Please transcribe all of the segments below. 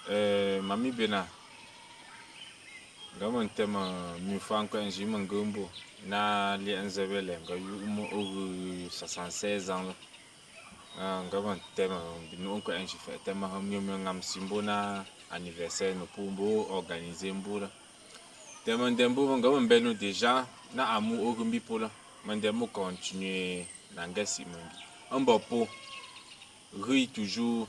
Mami Bena, gamin tema mi fanko enji mangumbo na li enzebele ga yumo ogu 76 ans gamin tema binu ko enji fe tema hamyo ngam simbo na anniversaire no pumbo organiser mbura tema ndembo gamin beno déjà na amu ogu mbipola mandemo continuer na ngasi mangi ambopo ri toujours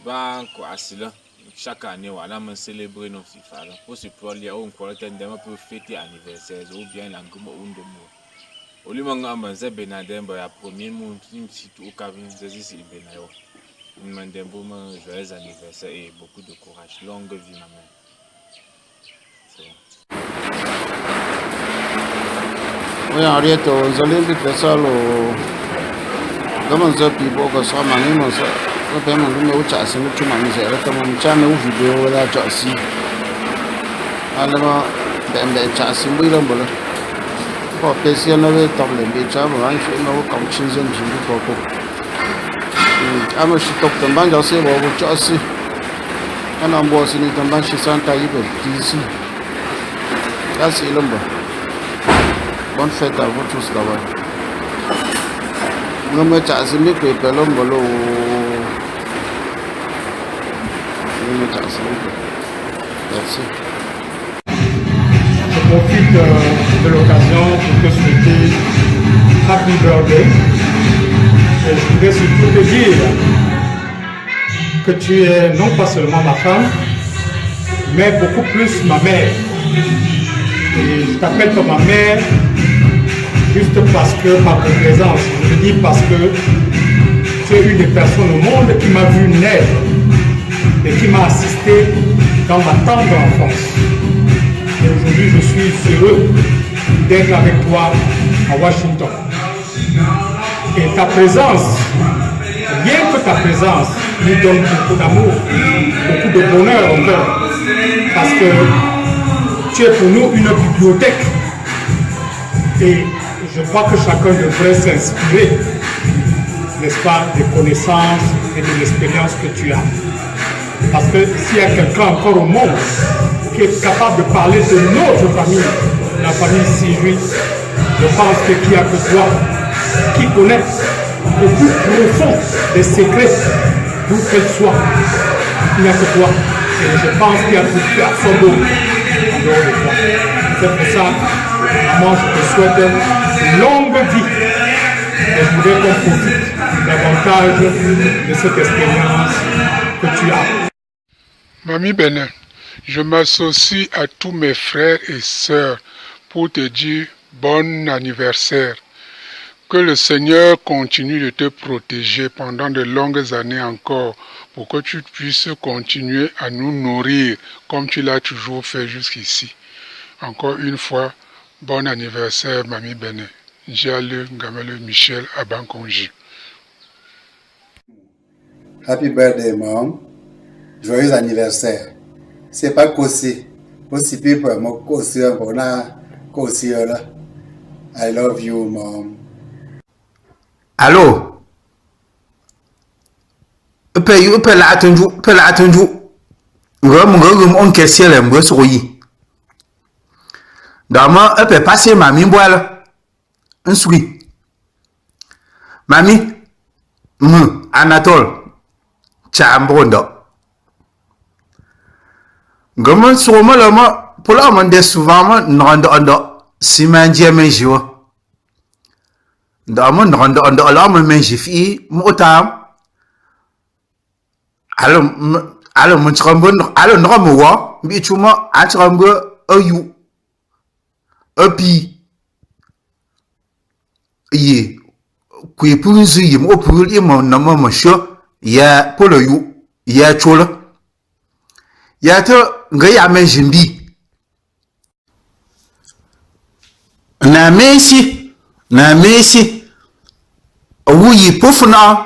va ko asila chaque année voilà me célébrer nos FIFA pour se pouvoir lier au qualité d'un peu fêter anniversaire ou bien l'engouement ou de mots au lieu de m'amuser Benadem ya premier mois si tout au cabine c'est Benayo Mandem bon joyeux anniversaire et beaucoup de courage longue vie ma mère. Oui, Ariette, vous allez vite ça le comment ça puis beaucoup ça m'a ça我本来没有驾驶，我出门的时候，他们家没有video来驾驶，啊，那么本驾驶没了没了，我本身那个到了没驾，我按说那我刚亲身经历过过，俺们是到等班驾驶我驾驶，俺那模式呢等班是上带一个的士，驾驶了没？Bonne fête à vous tous là-bas. Je me suis dit que je Merci. Je profite de l'occasion pour te souhaiter Happy Birthday. Et je voudrais surtout te dire que tu es non pas seulement ma femme, mais beaucoup plus ma mère. Et je t'appelle comme ma mère juste parce que ma présence, je le dis parce que tu es une des personnes au monde qui m'a vu naître et qui m'a assisté dans ma tendre enfance. Et aujourd'hui, je suis heureux d'être avec toi à Washington. Et ta présence, rien que ta présence, nous donne beaucoup d'amour, beaucoup de bonheur au cœur. Parce que tu es pour nous une bibliothèque. Et je crois que chacun devrait s'inspirer, n'est-ce pas, des connaissances et de l'expérience que tu as. Parce que s'il y a quelqu'un encore au monde qui est capable de parler de notre famille, la famille Sijui, je pense qu'il n'y a que toi qui connais le plus profond des secrets, d'où qu'elle soit. Il n'y a que toi. Et je pense qu'il n'y a plus personne d'autre en dehors de toi. C'est pour ça, maman, je te souhaite une longue vie. Et je voudrais qu'on profite davantage de cette expérience que tu as. Mamie Benin, je m'associe à tous mes frères et sœurs pour te dire bon anniversaire. Que le Seigneur continue de te protéger pendant de longues années encore pour que tu puisses continuer à nous nourrir comme tu l'as toujours fait jusqu'ici. Encore une fois, bon anniversaire, Mamie Benin. Jiale Ngamele Michel Abankonji. Happy birthday, Mom. Joyeux anniversaire. C'est pas Kossi. Kossi people, moi Kossi, on a Kossi là. I love you, Mom. Allô? Upe la atunju. Ngom on kesiele mbo soyi. Dama upe passer mami boile. Nsui. Mami. Anatole. Chambrondo. Ngom so mo lama pour mon des souvent ndo si manje menjiwa. Dama ndo ala menji fi motam. Alors mon trambon alors non moi bichuma a trambo ayu api ye kwe puzi ye mo pul mo na mo sho ya polo yu ya chola ya to ngaya menjimbi na mesi wuyi pufuna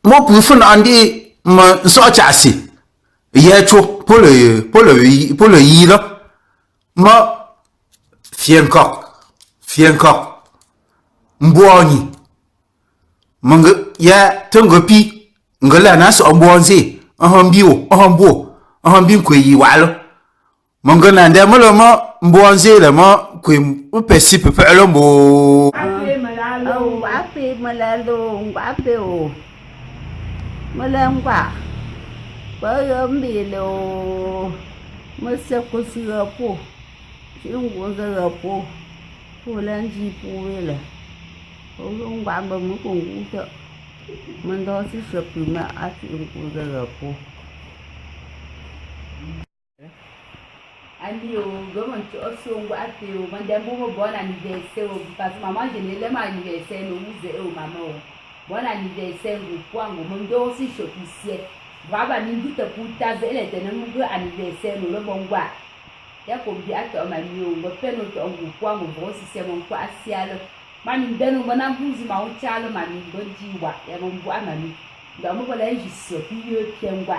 mo pufuna andi ma so chasi ye cho polo yi là ma fienko mboni manga ya tongo pi ngala na so mbonzi bio bin kwe yi walo mongana nda mo mbo nzele mo kwe upesi pepelo mbo ape malalo ape o malangwa ba yombilo mase kusirapo ngozarapo polanji puwela ngwa ba mu kunguta mando si shopima ati ngozarapo ali o goman to so ngwa ati o mande mo bon anniversaire o parce que maman je ne l'aime anniversaire no uze o mama o bon anniversaire go kwango mando si shopisie baba ni ndute puta zele tene mu anniversaire no lo bongwa ya ko bi ato ma mi o ngo peno to ngo kwango bo si se mo kwa asialo mani ndeno mona mbuzi ma o chalo ma mi ngo jiwa ya mo mbu amami ndo mo bola yisi piyo piengwa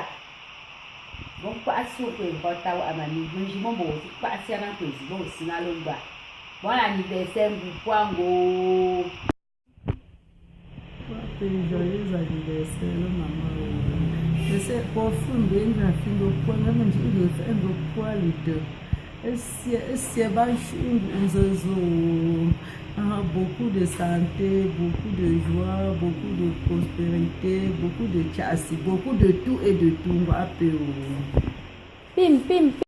bon kwa asu ko bota wa amami bunji mo bo si kwa asiana ko si bo sinalo ngba bon anniversaire ngu kwango joyeux anniversaire maman. C'est pour fonder une fille de poids, même si il est un poids les deux. C'est beaucoup de santé, beaucoup de joie, beaucoup de prospérité, beaucoup de chassis, beaucoup de tout et de tout. Pim, pim, pim.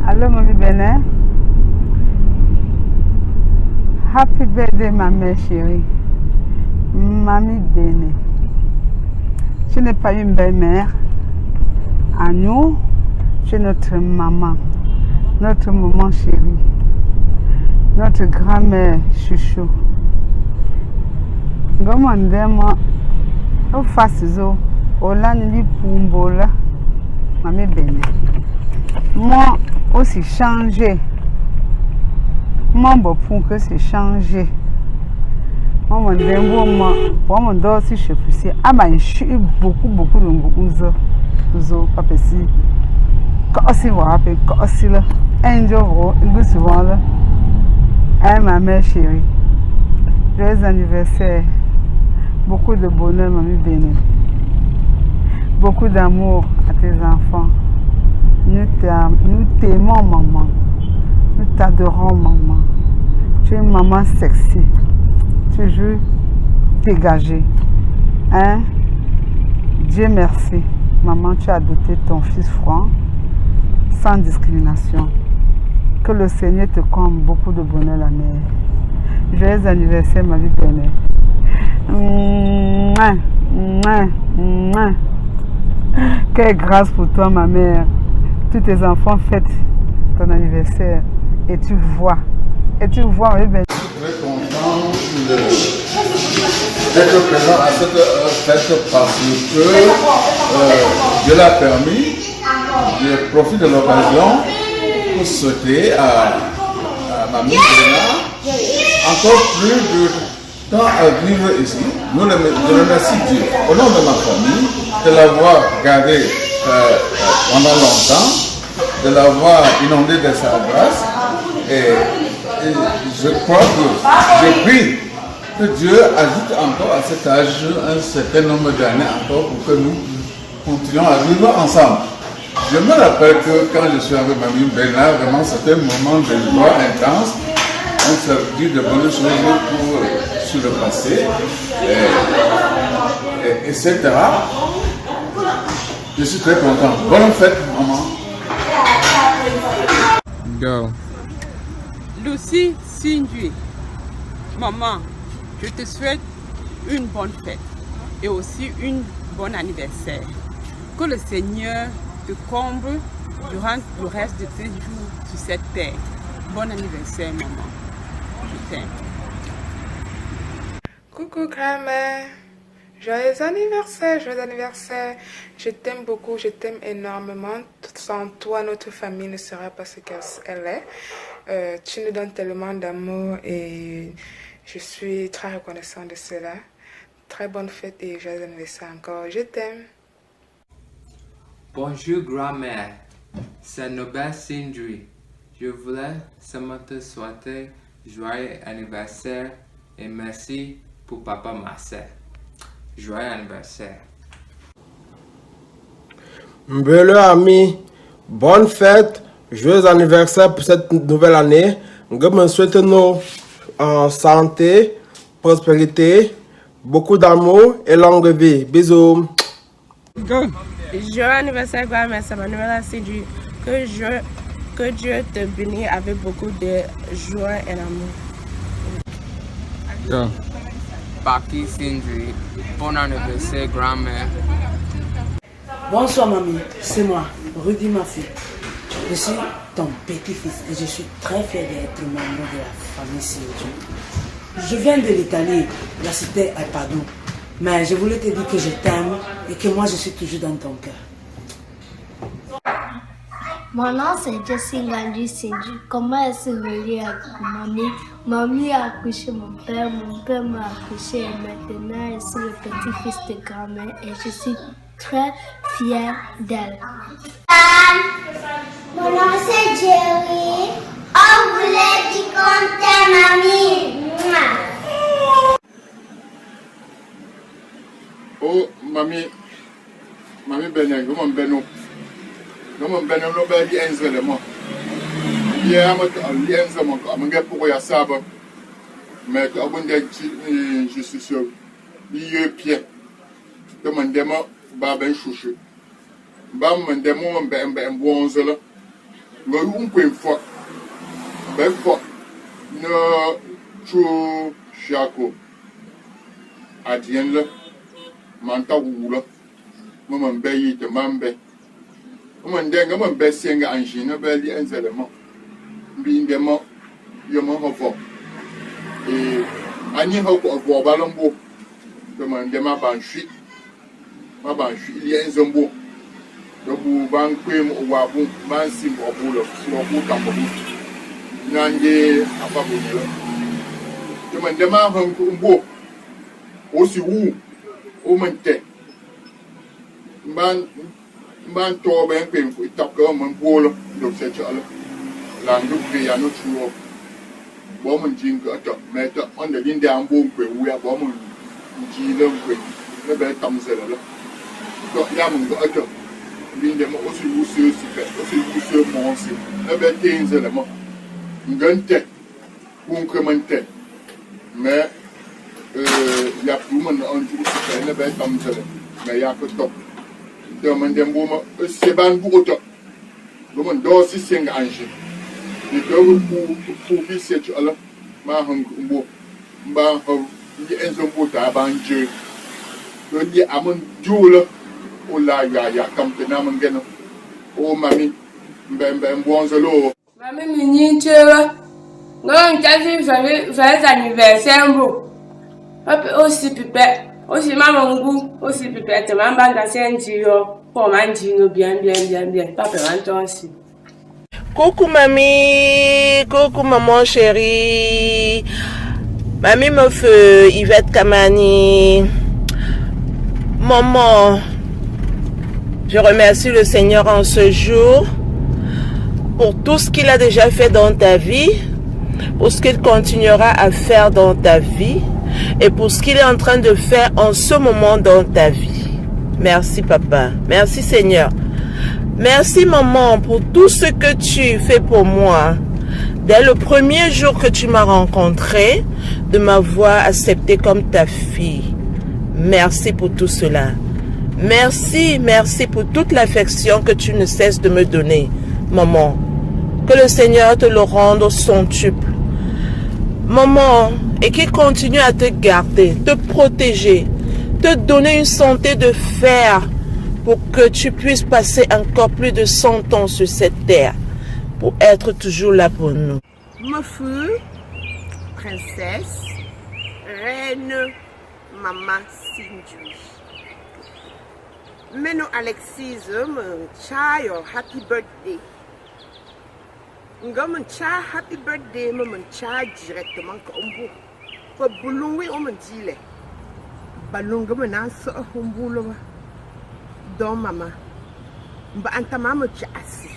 Allô, mon bébé. Happy birthday, ma mère chérie. Mamie Béné. Tu n'es pas une belle-mère. À nous, tu es notre maman, notre maman chérie, notre grand-mère chouchou. Gomandema, au facizo, au lanili pumbola, Mamie Béné. Moi aussi changé. Moi, pour que c'est changé. Moi, mon démon, moi, pour mon dos, si je suis ah, ben, je suis beaucoup de zo, papa, si. Quand aussi, voilà, quand aussi, là, un jour, il goûte souvent, là. Hein, ma mère chérie. Joyeux anniversaire. Beaucoup de bonheur, mamie bénie. Beaucoup d'amour à tes enfants. Nous t'aimons, maman. Nous t'adorons, maman. Tu es une maman sexy. Toujours dégagée. Hein? Dieu merci. Maman, tu as doté ton fils franc, sans discrimination. Que le Seigneur te comble beaucoup de bonheur, la mère. Joyeux anniversaire, ma vie bénie. Quelle grâce pour toi, ma mère. Tous tes enfants fêtent ton anniversaire. Et tu vois, ma vie bénie. Je suis très content d'être présent à cette fête parce que Dieu l'a permis. Je profite de l'occasion pour souhaiter à Mamie Béna encore plus de temps à vivre ici. Je remercie Dieu au nom de ma famille de l'avoir gardé pendant longtemps, de l'avoir inondé de sa grâce. Et je crois que j'ai pris que Dieu ajoute encore à cet âge un certain nombre d'années encore pour que nous continuions à vivre ensemble. Je me rappelle que quand je suis avec Mamie Béna, vraiment c'était un moment de joie intense. On s'est dit de bonnes choses sur le passé, etc. Je suis très content. Bonne fête, maman. Go. Lucie Sindui, maman, je te souhaite une bonne fête et aussi une bonne anniversaire. Que le Seigneur te comble durant le reste de tes jours sur cette terre. Bon anniversaire, maman. Je t'aime. Coucou grand-mère. Joyeux anniversaire, joyeux anniversaire. Je t'aime beaucoup, je t'aime énormément. Sans toi, notre famille ne sera pas ce qu'elle est. Tu nous donnes tellement d'amour et je suis très reconnaissante de cela. Très bonne fête et joyeux anniversaire encore. Je t'aime. Bonjour grand-mère, c'est Nobel Sindri. Je voulais seulement te souhaiter joyeux anniversaire et merci pour papa Marcel. joyeux anniversaire. Mbele ami, bonne fête, joyeux anniversaire pour cette nouvelle année. Je me souhaite nous en santé, prospérité, beaucoup d'amour et longue vie. Bisous. Joyeux anniversaire, grand-mère, c'est Manuela Sindui. Que Dieu te bénisse avec beaucoup de joie et d'amour. Paki Sindri, bon anniversaire, grand-mère. Bonsoir mamie, c'est moi, Rudy Mafi. Je suis ton petit-fils et je suis très fier d'être membre de la famille Sindri. Je viens de l'Italie, la cité Alpadou. Mais je voulais te dire que je t'aime et que moi je suis toujours dans ton cœur. Mon nom c'est Jessie Ngandji Sindji. Comment est-ce relié avec mamie? Mamie a accouché mon père m'a accouché et maintenant je suis le petit-fils de grand-mère et je suis très fière d'elle. Mon nom c'est Jerry. On voulait dire qu'on t'aime, mamie. Oh, mamie Benin, comment Beno? Comment Beno no be di enzele mo? Yeah, I'm di enzele mo. I'm get pour ya saba. Mais abonde je suis sûr. Lieu pied. Demandez-moi ba ben chouchou. Ba mandemo ben bonzola. Ngo point fo. Ben fo. No chou chako. Adien le. Manta wula. Maman be yi te mambe. Maman denga man be senga anjina be li enzele mo. Bi ndemo yo mo hofo. Ani ho ko bo balombo. Maman dema banshi. Ma banshi li enzombo. Do bu ban kwem wa bu man sim obulo. So bu tambo. Nanje apabu ni lo. Maman dema hon ko mbo. O si wu. O man te. Man to ben pen fu tap ko man bolo do se chala la ndu pe ya no chuo bo man jing ko to meta on the linde am bo pe wu ya bo man ji le pe ne be tam se la to ya man ko to linde mo osu wu se mo se ne be tin se la mo ngante kun ko man te mais ya pu man on ju se ne be tam se la mais ya ko top demandem boma seban bugoto gomon do si sing anje ni do pu fi set ala ma hang mbo mba ho ni enzo bota banje do ni amon jula o la ya kam te na mangeno o mami mbembe mbonzelo Mami mini chera. Non, quasi joyeux anniversaire mbo. Papa aussi pipette. Aussi maman ngou, aussi pipette, maman banga senjio, pour manger bien, papa rentre aussi. Coucou mamie, coucou maman chérie. Mamie me fait Yvette Kamani. Maman, je remercie le Seigneur en ce jour pour tout ce qu'il a déjà fait dans ta vie, pour ce qu'il continuera à faire dans ta vie et pour ce qu'il est en train de faire en ce moment dans ta vie. Merci papa, merci Seigneur. Merci maman pour tout ce que tu fais pour moi. Dès le premier jour que tu m'as rencontré, de m'avoir accepté comme ta fille. Merci pour tout cela. Merci pour toute l'affection que tu ne cesses de me donner, maman. Que le Seigneur te le rende au centuple. Maman, et qu'il continue à te garder, te protéger, te donner une santé de fer pour que tu puisses passer encore plus de 100 ans sur cette terre, pour être toujours là pour nous. Ma fille, princesse, reine, maman Sindji. Meno Alexis, mon child, happy birthday. Nga mon child, happy birthday, mon child directement comme vous. Pour boulouer, on me dit les. Balunga mon anse, on boulot. Donc maman, mba antama mo chasi.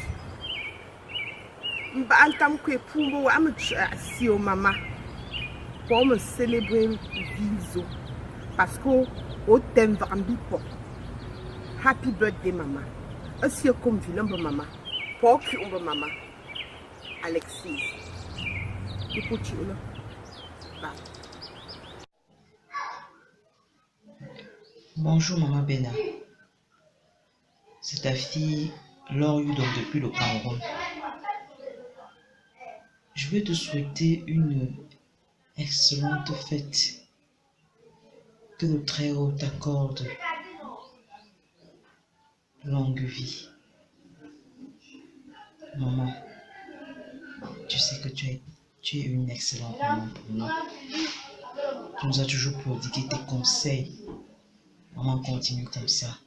Mba antam kwe pumbo wa mo chasi o mama. Pour me célébrer viso. Parce que O tem vambi po. Happy birthday, Mama. Asi comme vilain Mama. Poki umba Mama. Alexis. Écoute là. Bye. Bonjour Maman Bena. C'est ta fille Laure Yudom depuis le Cameroun. Je veux te souhaiter une excellente fête. Que le Très-Haut t'accorde longue vie. Maman, tu sais que tu es une excellente maman pour nous. Tu nous as toujours prodigué tes conseils. Maman, continue comme ça.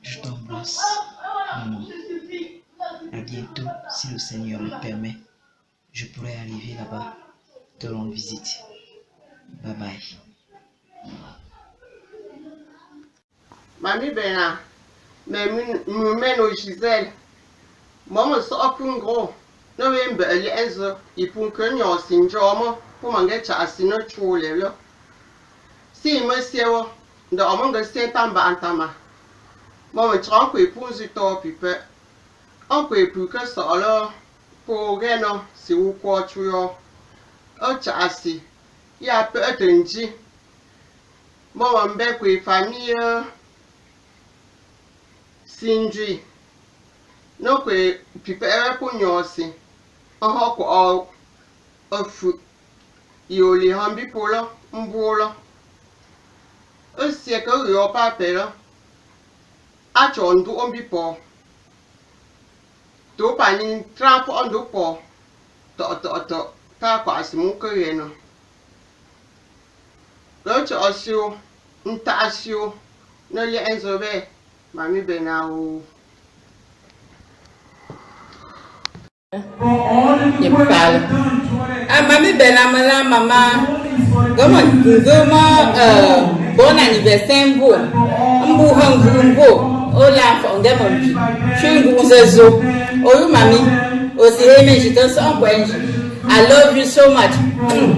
Je t'embrasse, maman. À bientôt, si le Seigneur me permet. Je pourrai arriver là-bas, te rendre visite. Bye bye. Mamie Bena, mais nous Gisèle. Maman sort plus gros. Nous avons un enzo. Il faut que nous ayons pour manger chassi notre choule là. Si monsieur, nous avons un certain bantama. Maman tranque pour du top pipe. On peut plus que ça là. Pour rien, si vous croyez tu as. Un chassi. Il y a peu de temps. Maman be famille. Sindri. No kwe pipe ewe nyosi. Oho ko ofu. Yoli hambi polo mbulo. Osie ko yo papelo. Acho ndu ombi po. To pani trap ondu po. To. Ta kwa asimu ko yeno. Locho osio. Nta asio. No ye enzobe. Mamie Bena ou. Je parle. Ah, Mamie Bena, maman. Comment, bon anniversaire, vous. Hola, fondement. Je suis Zezo. Oh, mamie. Aussi, je te sens. I love you so much.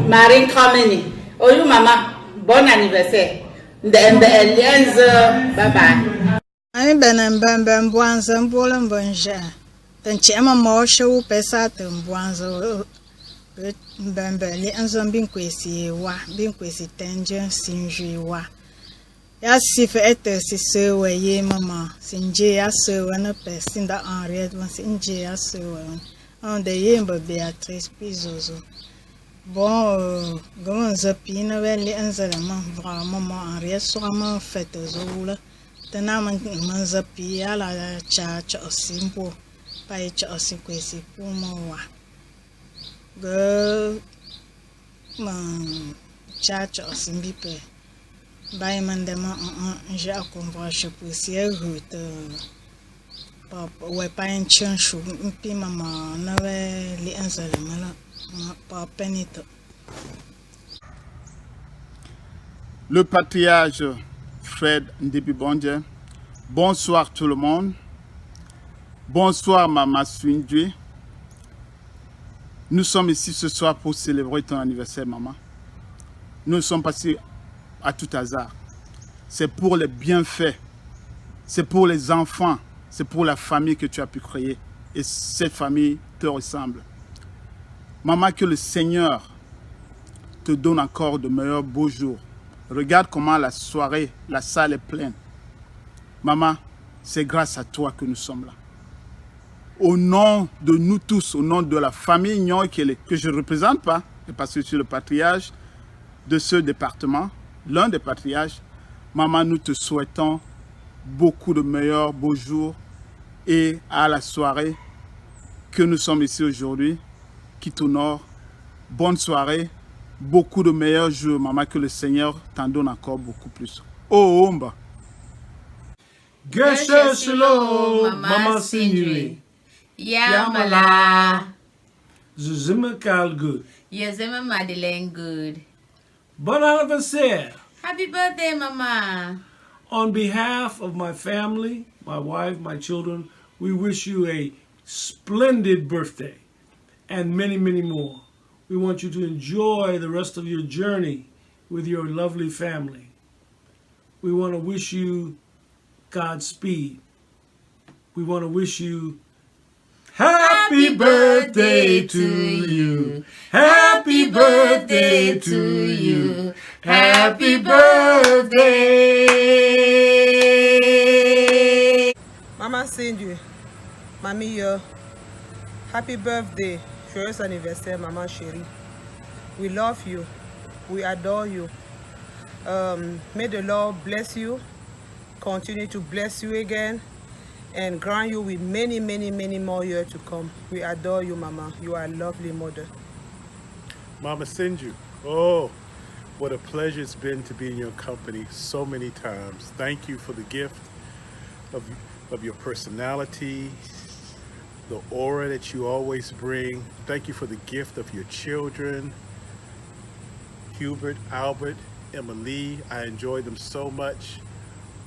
Marine Kameni. Oh, maman. Bon anniversaire. Bye bye. Ai benen ben buanza mbola mbonja. Ten chema mo show pesa ten buanza. Ben li anzo bin kwesi tenje sinjui wa. Ya sife ete si sewe ye mama. Sinje ya sewe na pesinda Henriette wan sinje ya sewe. On de ye mba Beatrice Pizozo. Bon, comment ça pine li anzo vraiment Henriette sûrement fête zoula. Tena manzapi ala cha osimpo pa cha osikwesi pumowa go man cha osimbipe bai mandema ja comprendre je poussière route papa ouais pas un chanchou mpi mama na we li anzale mala pa penito. Le patriarche Fred Ndebibonje. Bonsoir tout le monde. Bonsoir Maman Swindwe. Nous sommes ici ce soir pour célébrer ton anniversaire, maman. Nous sommes passés à tout hasard. C'est pour les bienfaits. C'est pour les enfants. C'est pour la famille que tu as pu créer. Et cette famille te ressemble. Maman, que le Seigneur te donne encore de meilleurs beaux jours. Regarde comment la soirée, la salle est pleine. Maman, c'est grâce à toi que nous sommes là. Au nom de nous tous, au nom de la famille Nyon que je ne représente pas, parce que je suis le patriarche de ce département, l'un des patriarches, maman, nous te souhaitons beaucoup de meilleurs beaux jours et à la soirée que nous sommes ici aujourd'hui, qui t'honore. Bonne soirée. Beaucoup de meilleurs jours, maman, que le Seigneur t'en donne encore beaucoup plus. Oh, Omba. Geshe Maman Sindri. Yamala. Zuzima Carl Good. Yazima Madeleine Good. Bon anniversaire. Happy birthday, Mama. On behalf of my family, my wife, my children, we wish you a splendid birthday and many, many more. We want you to enjoy the rest of your journey. with your lovely family. We want to wish you Godspeed. We want to wish you happy birthday to you. Happy birthday to you. Happy birthday. Maman Cindy, mamie, happy birthday. Joyeux anniversaire, maman chérie. We love you. We adore you. May the Lord bless you, continue to bless you again, and grant you with many, many, many more years to come. We adore you, Mama. You are a lovely mother. Mama Sinju, oh, what a pleasure it's been to be in your company so many times. Thank you for the gift of your personality, the aura that you always bring. Thank you for the gift of your children, Hubert, Albert, Emily. I enjoy them so much.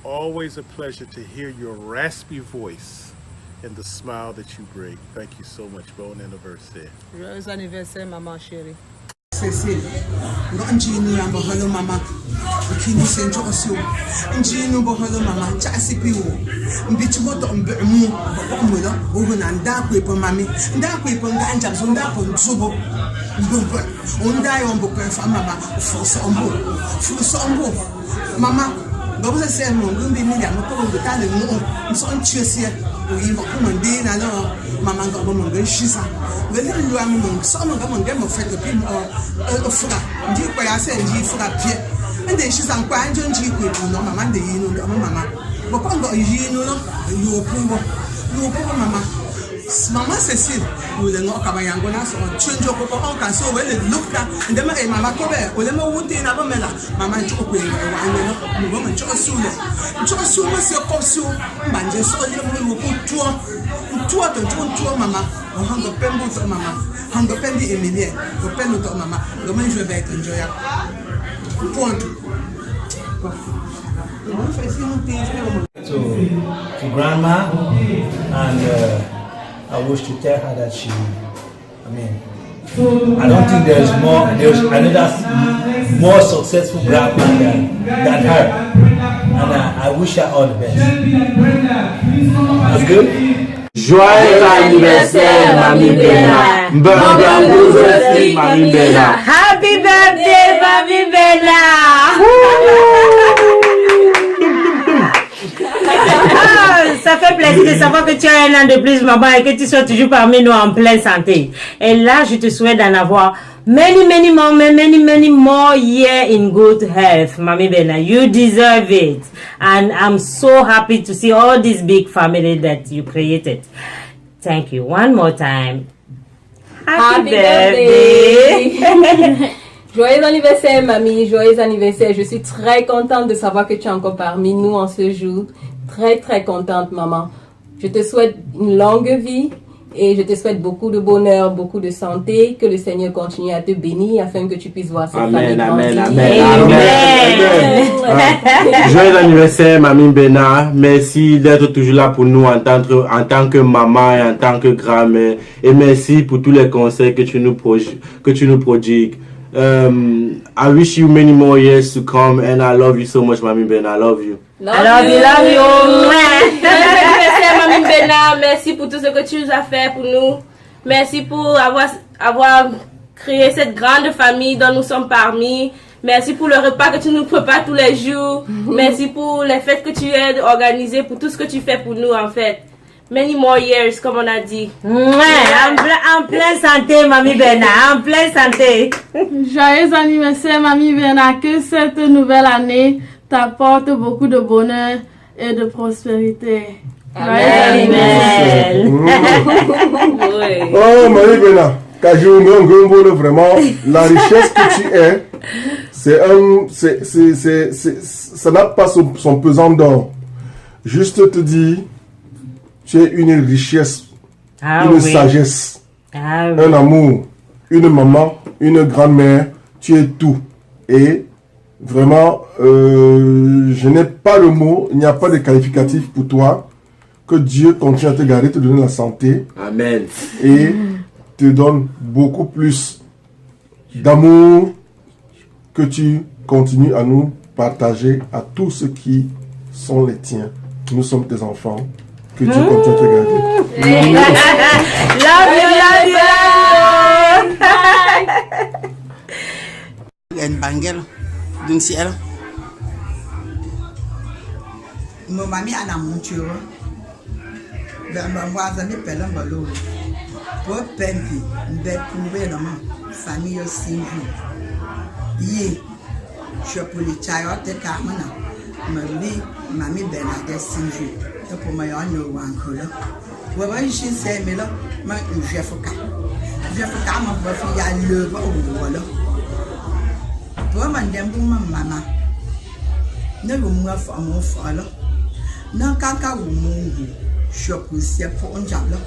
Always a pleasure to hear your raspy voice and the smile that you bring. Thank you so much. Bon anniversaire. Joyeux anniversaire, maman chérie. Cecile, njini ambo hello mama. Ukini senjo osio. Njini ambo hello mama. Chasi piwo. Mbichi moto mbemu. Bomulo. Oguna ndakwe po mami. Ndakwe po nganja zo ndapo nzubo. Mbumbo. Onda yombo pe fa mama. Fuso ombo. Mama. Gobu se se mo ngumbi ni ya mo ko ngo ta le mo. Nso nchiesie. Oyi mo ko mande na lo. Mama ngo mo ngo shisa. Vele lu amu mo so mo ngo mo ngemo fe to pi mo. Fuga. Ndi kwa ya se ndi fuga pie. Ende shisa nkwa anjo nji ku ebu no mama nde yi no ndo mama. Bo ko ngo yi no no. Yo pumbo. Yo pumbo mama. Mama Cecile, nous le nom kabayango na so chunjo ko ko ka so we look ka ndema e mama ko be o le mo wuti na bo mela mama ncho ko e wa ane no mo bo ncho su le ncho su mo se ko su mbanje so le mo ko tuo to mama o hango pembu to mama hango pendi Emilie o pembu to mama do man je vais enjoy ya point to grandma, and I wish to tell her that I don't think there's another more successful grandma than her, and I wish her all the best. That's good? Joyeux anniversaire, Mamie Bena. Bon anniversaire, Mamie Bena. Happy birthday, Mamie Bena. Ça fait plaisir de savoir que tu as un an de plus, maman, et que tu sois toujours parmi nous en pleine santé. Et là, je te souhaite d'en avoir many more years in good health, Mamie Bena. You deserve it. And I'm so happy to see all this big family that you created. Thank you. One more time. Happy birthday. Joyeux anniversaire, mamie. Joyeux anniversaire. Je suis très contente de savoir que tu es encore parmi nous en ce jour. Très contente, maman. Je te souhaite une longue vie et je te souhaite beaucoup de bonheur, beaucoup de santé. Que le Seigneur continue à te bénir afin que tu puisses voir cette famille grandir. Amen. Joyeux anniversaire, Mamie Bena. Merci d'être toujours là pour nous en tant que maman et en tant que grand-mère. Et merci pour tous les conseils que tu nous prodigues. I wish you many more years to come, and I love you so much, Mamie Bena. I love you. Love you. Mamie Bena, merci pour tout ce que tu nous as fait pour nous. Merci pour avoir créé cette grande famille dont nous sommes parmi. Merci pour le repas que tu nous prépares tous les jours. Merci pour les fêtes que tu aides à organiser, pour tout ce que tu fais pour nous en fait. Many more years, comme on a dit. En pleine santé, Mamie Bena, en pleine santé. Joyeux anniversaire, Mamie Bena. Que cette nouvelle année t'apporte beaucoup de bonheur et de prospérité. Amen. Oh, Mamie Bena, vraiment, la richesse que tu es, ça n'a pas son pesant d'or. Juste te dire, tu es une richesse, sagesse, un amour, une maman, une grand-mère, tu es tout. Et vraiment, je n'ai pas le mot, il n'y a pas de qualificatif pour toi. Que Dieu continue à te garder, te donner la santé. Amen. Et te donne beaucoup plus d'amour que tu continue à nous partager à tous ceux qui sont les tiens. Nous sommes tes enfants. Que Dieu continue à te garder. Love you. En bangel d'une ciel. Mon mami a la monture. Ben moi ça me pèle un ballon. Pour pempi, ben prouver non famille aussi. Yi, je pour les chayotes carmena. Mami Bernadette Sinju. Pour moi on no one color. Ouais je sais mais là, moi je fais cas. Je fais cas mon fille a le ba voilà. Pour moi ndem pour maman. Ne vous moi fa mon fa là. Non kaka ou mon je pour c'est pour un job là.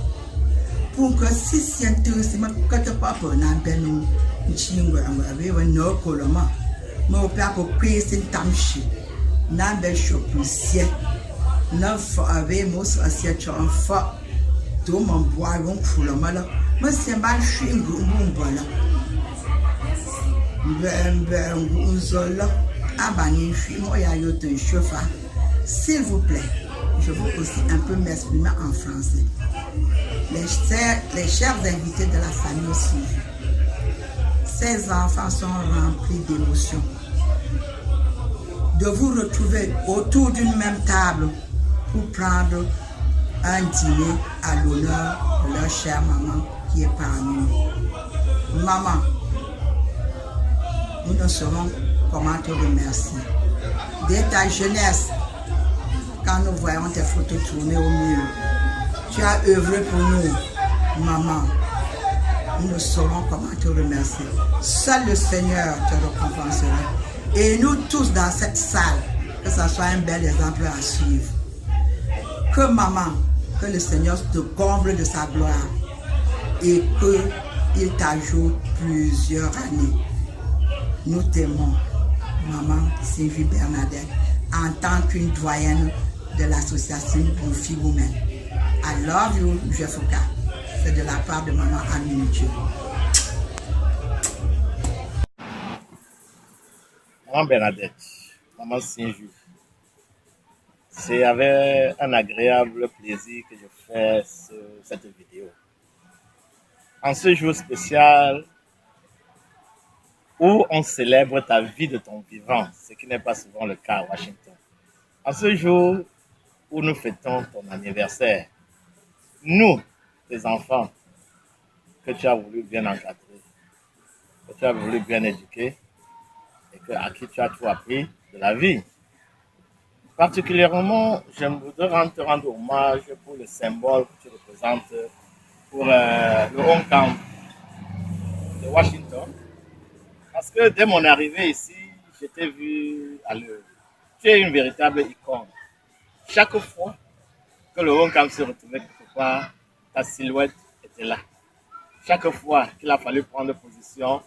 Pour que si c'est intéressant que tu pas pour na benu nchingwe amwe we no koloma. Mo pa pour payer tamshi. Na be je pour c'est neuf avec moi c'est un fa tout mon bois vont couler mal moi c'est mal chien bon voilà ben zola abani chien moi ya yo te chauffeur s'il vous plaît je veux aussi un peu m'exprimer en français les chers invités de la famille aussi ces enfants sont remplis d'émotions de vous retrouver autour d'une même table pour prendre un dîner à l'honneur de leur chère maman qui est parmi nous. Maman, nous ne saurons comment te remercier. Dès ta jeunesse, quand nous voyons tes photos tourner au mur, tu as œuvré pour nous, maman. Nous ne saurons comment te remercier. Seul le Seigneur te récompensera. Et nous tous dans cette salle, que ça soit un bel exemple à suivre. Que maman, que le Seigneur te comble de sa gloire et qu'il t'ajoute plusieurs années. Nous t'aimons, maman Sylvie Bernadette, en tant qu'une doyenne de l'association pour filles women. I love you, Jeffoka. C'est de la part de maman Annie Dieu. Maman Bernadette, maman Saint-Just, c'est avec un agréable plaisir que je fais cette vidéo. En ce jour spécial où on célèbre ta vie de ton vivant, ce qui n'est pas souvent le cas à Washington. En ce jour où nous fêtons ton anniversaire, nous, tes enfants, que tu as voulu bien encadrer, que tu as voulu bien éduquer, et à qui tu as tout appris de la vie. Particulièrement, je voudrais te rendre hommage pour le symbole que tu représentes pour le Home Camp de Washington. Parce que dès mon arrivée ici, je t'ai vu à l'œuvre. Tu es une véritable icône. Chaque fois que le Home Camp se retrouvait quelque part, ta silhouette était là. Chaque fois qu'il a fallu prendre position,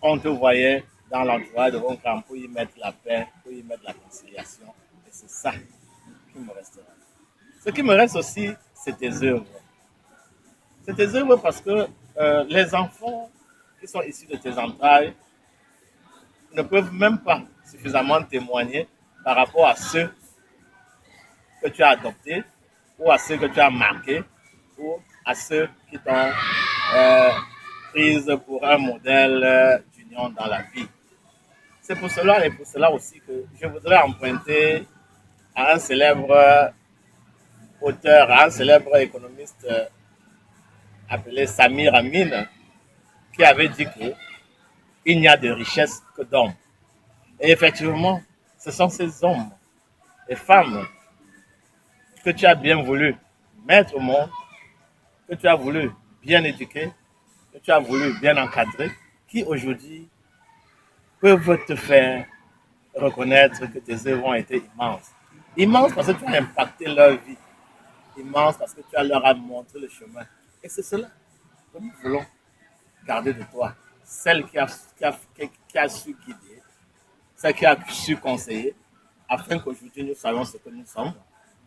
on te voyait dans l'entourage de Home Camp pour y mettre la paix, pour y mettre la conciliation. Et c'est ça qui me restera. Ce qui me reste aussi, c'est tes œuvres. C'est tes œuvres parce que les enfants qui sont issus de tes entrailles ne peuvent même pas suffisamment témoigner par rapport à ceux que tu as adoptés ou à ceux que tu as marqués ou à ceux qui t'ont prise pour un modèle d'union dans la vie. C'est pour cela et pour cela aussi que je voudrais emprunter à un célèbre auteur, à un célèbre économiste appelé Samir Amin, qui avait dit qu'il n'y a de richesse que d'hommes. Et effectivement, ce sont ces hommes et femmes que tu as bien voulu mettre au monde, que tu as voulu bien éduquer, que tu as voulu bien encadrer, qui aujourd'hui peuvent te faire reconnaître que tes œuvres ont été immenses. Immenses parce que tu as impacté leur vie. Immenses parce que tu leur as montré le chemin. Et c'est cela que nous voulons garder de toi. Celle qui a su guider, celle qui a su conseiller, afin qu'aujourd'hui nous soyons ce que nous sommes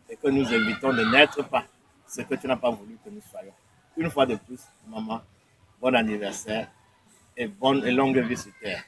et que nous évitons de n'être pas ce que tu n'as pas voulu que nous soyons. Une fois de plus, maman, bon anniversaire et bonne et longue vie sur terre.